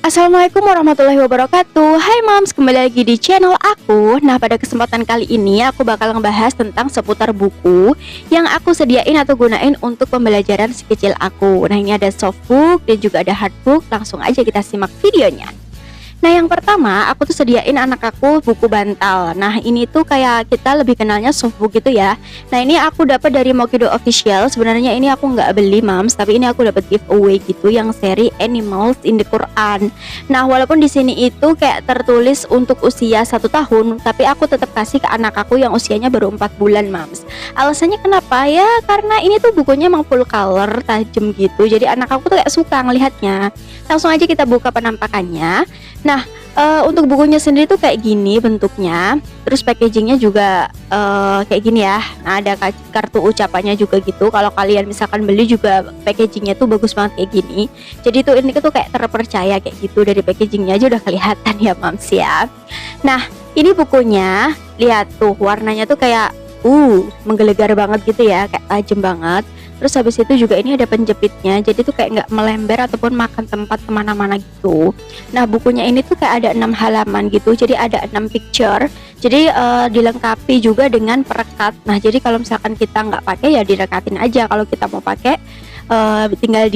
Assalamualaikum warahmatullahi wabarakatuh. Hai moms, kembali lagi di channel aku. Nah, pada kesempatan kali ini aku bakal ngebahas tentang seputar buku yang aku sediain atau gunain untuk pembelajaran si kecil aku. Nah, ini ada softbook dan juga ada hardbook. Langsung aja kita simak videonya. Nah, yang pertama aku tuh sediain anak aku buku bantal. Nah, ini tuh kayak kita lebih kenalnya softbook gitu ya. Nah, ini aku dapat dari Mokido Official. Sebenarnya ini aku nggak beli moms, tapi ini aku dapat giveaway gitu yang seri Animals in the Quran. Nah, walaupun di sini itu kayak tertulis untuk usia 1 tahun, tapi aku tetap kasih ke anak aku yang usianya baru 4 bulan moms. Alasannya kenapa ya? Karena ini tuh bukunya emang full color, tajam gitu. Jadi anak aku tuh kayak suka ngelihatnya. Langsung aja kita buka penampakannya. Nah, untuk bukunya sendiri tuh kayak gini bentuknya. Terus packagingnya juga kayak gini ya. Nah, ada kartu ucapannya juga gitu. Kalau kalian misalkan beli juga packagingnya tuh bagus banget kayak gini. Jadi tuh ini tuh kayak terpercaya kayak gitu, dari packagingnya aja udah kelihatan ya moms ya. Nah, ini bukunya, lihat tuh warnanya tuh kayak menggelegar banget gitu ya, kayak tajam banget. Terus habis itu juga ini ada penjepitnya, jadi tuh kayak nggak melembar ataupun makan tempat kemana-mana gitu. Nah, bukunya ini tuh kayak ada 6 halaman gitu, jadi ada 6 picture. Jadi dilengkapi juga dengan perekat. Nah, jadi kalau misalkan kita nggak pakai ya direkatin aja. Kalau kita mau pakai tinggal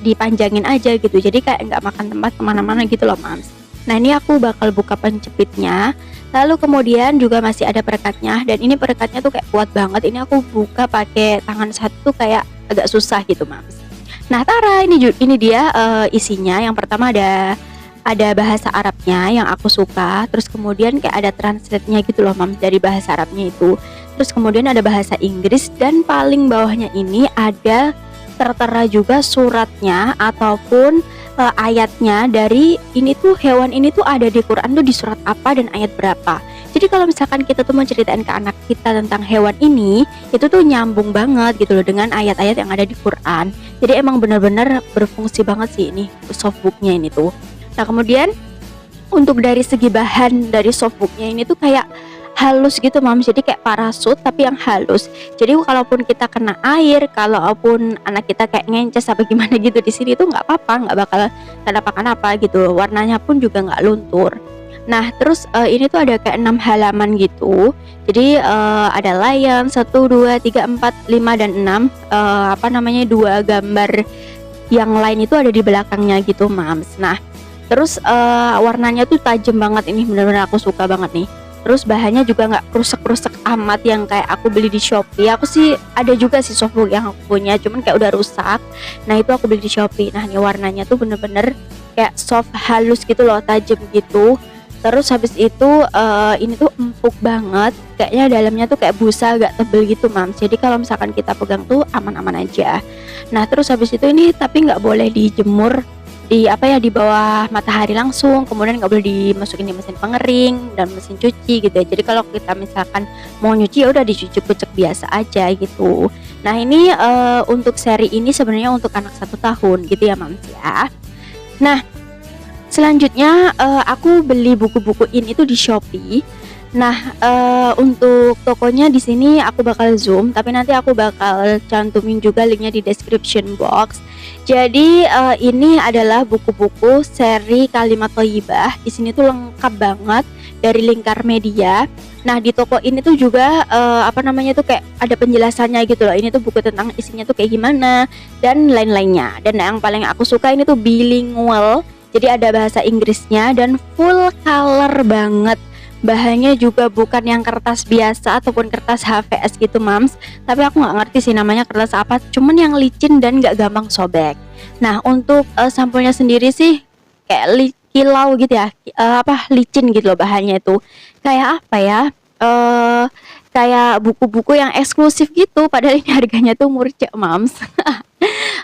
dipanjangin aja gitu. Jadi kayak nggak makan tempat kemana-mana gitu loh mams. Nah, ini aku bakal buka penjepitnya. Lalu kemudian juga masih ada perekatnya, dan ini perekatnya tuh kayak kuat banget. Ini aku buka pakai tangan satu kayak agak susah gitu mams. Nah, Tara, ini dia isinya. Yang pertama ada bahasa Arabnya yang aku suka. Terus kemudian kayak ada translate-nya gitu loh mams, dari bahasa Arabnya itu. Terus kemudian ada bahasa Inggris, dan paling bawahnya ini ada tertera juga suratnya ataupun ayatnya dari ini tuh, hewan ini tuh ada di Quran tuh di surat apa dan ayat berapa. Jadi kalau misalkan kita tuh menceritain ke anak kita tentang hewan ini, itu tuh nyambung banget gitu loh dengan ayat-ayat yang ada di Quran. Jadi emang benar-benar berfungsi banget sih ini softbooknya ini tuh. Nah, kemudian untuk dari segi bahan dari softbooknya ini tuh kayak halus gitu mams, jadi kayak parasut tapi yang halus. Jadi kalaupun kita kena air, kalaupun anak kita kayak ngences apa gimana gitu di sini tuh nggak apa-apa, nggak bakal kenapa-kenapa gitu. Warnanya pun juga nggak luntur. Nah, terus ini tuh ada kayak 6 halaman gitu. Jadi ada lion 1, 2, 3, 4, 5 dan 6. Dua gambar yang lain itu ada di belakangnya gitu mams. Nah, terus warnanya tuh tajam banget, ini bener-bener aku suka banget nih. Terus bahannya juga nggak krusek-krusek amat yang kayak aku beli di Shopee. Aku sih ada juga sih softbook yang aku punya, cuman kayak udah rusak. Nah, itu aku beli di Shopee. Nah, ini warnanya tuh bener-bener kayak soft, halus gitu loh, tajam gitu. Terus habis itu ini tuh empuk banget. Kayaknya dalamnya tuh kayak busa agak tebel gitu mams. Jadi kalau misalkan kita pegang tuh aman-aman aja. Nah, terus habis itu ini tapi nggak boleh dijemur di bawah matahari langsung, kemudian nggak boleh dimasukin di mesin pengering dan mesin cuci gitu ya. Jadi kalau kita misalkan mau nyuci ya udah dicuci-kucek biasa aja gitu. Nah, ini untuk seri ini sebenarnya untuk anak 1 tahun gitu ya mams ya. Nah, selanjutnya aku beli buku-buku ini tuh di Shopee. Nah, untuk tokonya di sini aku bakal zoom, tapi nanti aku bakal cantumin juga linknya di description box. Jadi ini adalah buku-buku seri Kalimat Thayyibah. Di sini tuh lengkap banget dari Lingkar Media. Nah, di toko ini tuh juga tuh kayak ada penjelasannya gitu loh. Ini tuh buku tentang isinya tuh kayak gimana dan lain-lainnya. Dan yang paling aku suka ini tuh bilingual. Jadi ada bahasa Inggrisnya dan full color banget. Bahannya juga bukan yang kertas biasa ataupun kertas HVS gitu mams, tapi aku nggak ngerti sih namanya kertas apa, cuman yang licin dan nggak gampang sobek. Nah, untuk sampulnya sendiri sih kayak kilau gitu ya, licin gitu loh bahannya itu. Kayak apa ya, kayak buku-buku yang eksklusif gitu, padahal ini harganya tuh murcek mams.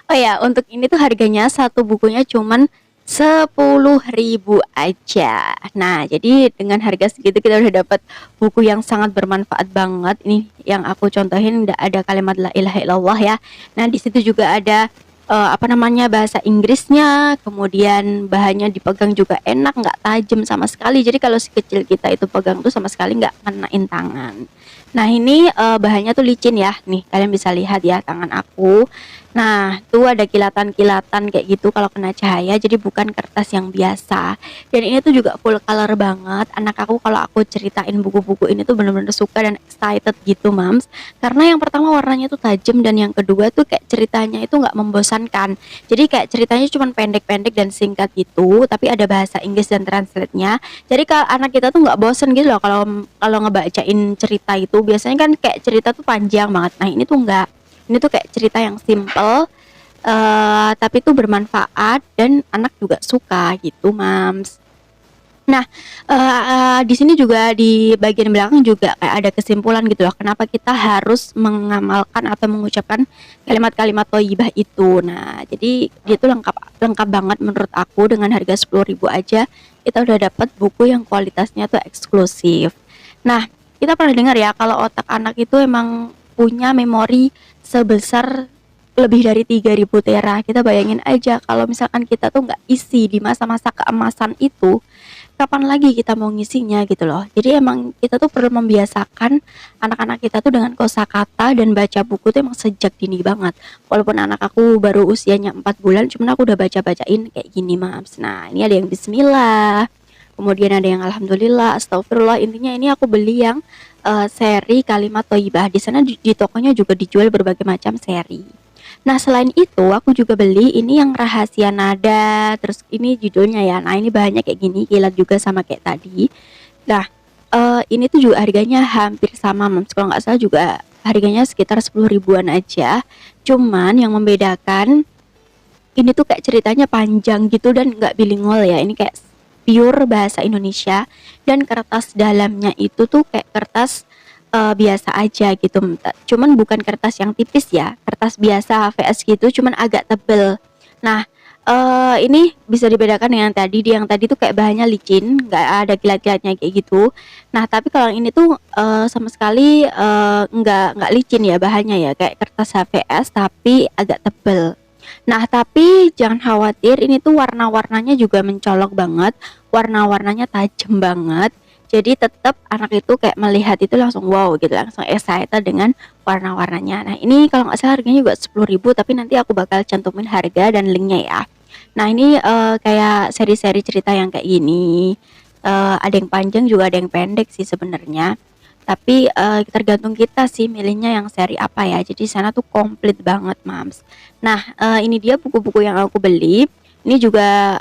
Oh ya, untuk ini tuh harganya satu bukunya cuman 10.000 aja. Nah, jadi dengan harga segitu kita udah dapat buku yang sangat bermanfaat banget. Ini yang aku contohin, ada kalimat la ilaha illallah ya. Nah, di situ juga ada bahasa Inggrisnya. Kemudian bahannya dipegang juga enak, nggak tajam sama sekali. Jadi kalau si kecil kita itu pegang tuh sama sekali nggak kenain tangan. Nah ini bahannya tuh licin ya, nih kalian bisa lihat ya tangan aku. Nah tuh ada kilatan-kilatan kayak gitu kalau kena cahaya, jadi bukan kertas yang biasa. Dan ini tuh juga full color banget. Anak aku kalau aku ceritain buku-buku ini tuh bener-bener suka dan excited gitu mams. Karena yang pertama warnanya tuh tajam, dan yang kedua tuh kayak ceritanya itu nggak membosankan. Jadi kayak ceritanya cuma pendek-pendek dan singkat gitu, tapi ada bahasa Inggris dan translate-nya. Jadi kalau anak kita tuh nggak bosen gitu loh kalau kalau ngebacain cerita itu. Biasanya kan kayak cerita tuh panjang banget. Nah ini tuh enggak. Ini tuh kayak cerita yang simple, tapi tuh bermanfaat dan anak juga suka gitu, Mams. Nah, di sini juga di bagian belakang juga kayak ada kesimpulan gitu loh, kenapa kita harus mengamalkan atau mengucapkan kalimat-kalimat thayyibah itu. Nah, jadi dia tuh lengkap lengkap banget menurut aku. Dengan harga 10.000 aja kita udah dapat buku yang kualitasnya tuh eksklusif. Nah, kita pernah dengar ya kalau otak anak itu emang punya memori sebesar lebih dari 3.000 tera. Kita bayangin aja kalau misalkan kita tuh nggak isi di masa-masa keemasan itu, kapan lagi kita mau ngisinya gitu loh. Jadi emang kita tuh perlu membiasakan anak-anak kita tuh dengan kosakata dan baca buku tuh emang sejak dini banget. Walaupun anak aku baru usianya 4 bulan, cuman aku udah baca-bacain kayak gini, Mams. Nah, ini ada yang bismillah, kemudian ada yang alhamdulillah, astagfirullah. Intinya ini aku beli yang seri kalimat thayyibah. Di sana di tokonya juga dijual berbagai macam seri. Nah, selain itu aku juga beli ini yang rahasia nada, terus ini judulnya ya. Nah, ini bahannya kayak gini, kilat juga sama kayak tadi. Nah, ini tuh juga harganya hampir sama, Mams. Kalau nggak salah juga harganya sekitar 10 ribuan aja. Cuman yang membedakan ini tuh kayak ceritanya panjang gitu dan nggak bilingual ya. Ini kayak pure bahasa Indonesia, dan kertas dalamnya itu tuh kayak kertas biasa aja gitu. Cuman bukan kertas yang tipis ya, kertas biasa HVS gitu, cuman agak tebel. Nah, ini bisa dibedakan dengan tadi. Di yang tadi tuh kayak bahannya licin, nggak ada kilat-kilatnya kayak gitu. Nah, tapi kalau yang ini tuh sama sekali nggak licin ya bahannya ya, kayak kertas HVS tapi agak tebel. Nah, tapi jangan khawatir, ini tuh warna-warnanya juga mencolok banget, warna-warnanya tajam banget. Jadi tetap anak itu kayak melihat itu langsung wow gitu, langsung excited dengan warna-warnanya. Nah, ini kalau nggak salah harganya juga 10.000, tapi nanti aku bakal cantumin harga dan linknya ya. Nah, ini kayak seri-seri cerita yang kayak gini. Ada yang panjang juga ada yang pendek sih sebenarnya. Tapi tergantung kita sih milihnya yang seri apa ya. Jadi sana tuh komplit banget, Mams. Nah, ini dia buku-buku yang aku beli. Ini juga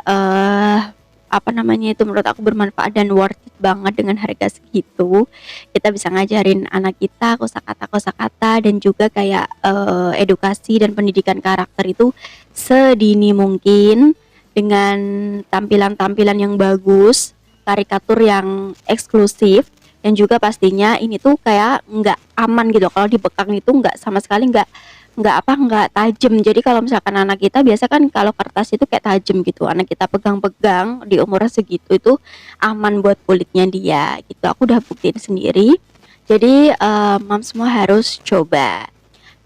apa namanya itu, menurut aku bermanfaat dan worth it banget dengan harga segitu. Kita bisa ngajarin anak kita kosakata-kosakata dan juga kayak edukasi dan pendidikan karakter itu sedini mungkin, dengan tampilan-tampilan yang bagus, karikatur yang eksklusif, dan juga pastinya ini tuh kayak nggak aman gitu. Kalau dibekang itu nggak sama sekali, nggak tajam. Jadi kalau misalkan anak kita biasa kan kalau kertas itu kayak tajam gitu, anak kita pegang-pegang di umur segitu itu aman buat kulitnya dia gitu. Aku udah buktiin sendiri. Jadi mam semua harus coba.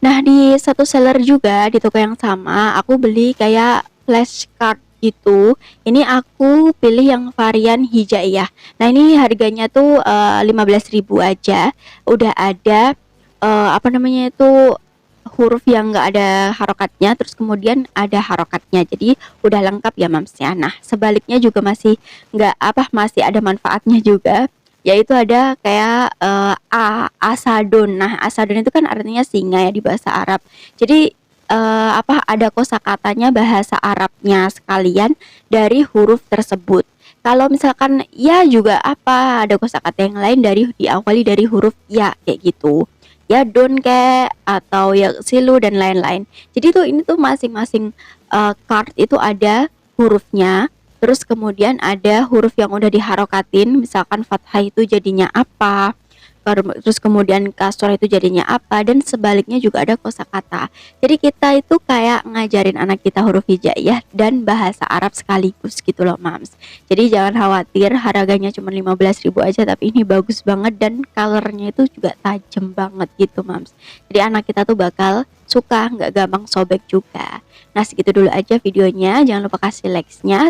Nah, di satu seller juga di toko yang sama aku beli kayak flashcard gitu. Ini aku pilih yang varian hijaiyah. Nah, ini harganya tuh 15.000 aja. Udah ada apa namanya itu, huruf yang nggak ada harokatnya, terus kemudian ada harokatnya. Jadi udah lengkap ya, Mams ya. Nah, sebaliknya juga masih nggak apa, masih ada manfaatnya juga, yaitu ada kayak asadun. Nah, asadun itu kan artinya singa ya di bahasa Arab. Jadi apa, ada kosakatanya bahasa Arabnya sekalian dari huruf tersebut. Kalau misalkan ya juga apa, ada kosakata yang lain dari diawali dari huruf ya kayak gitu. Ya don kayak atau ya silu dan lain-lain. Jadi tuh ini tuh masing-masing card itu ada hurufnya. Terus kemudian ada huruf yang udah diharokatin, misalkan fathah itu jadinya apa, terus kemudian kasroh itu jadinya apa, dan sebaliknya juga ada kosakata. Jadi kita itu kayak ngajarin anak kita huruf hijaiyah dan bahasa Arab sekaligus gitu loh, Mams. Jadi jangan khawatir harganya cuma 15.000 aja, tapi ini bagus banget dan colornya itu juga tajam banget gitu, Mams. Jadi anak kita tuh bakal suka, nggak gampang sobek juga. Nah, segitu dulu aja videonya. Jangan lupa kasih like-nya.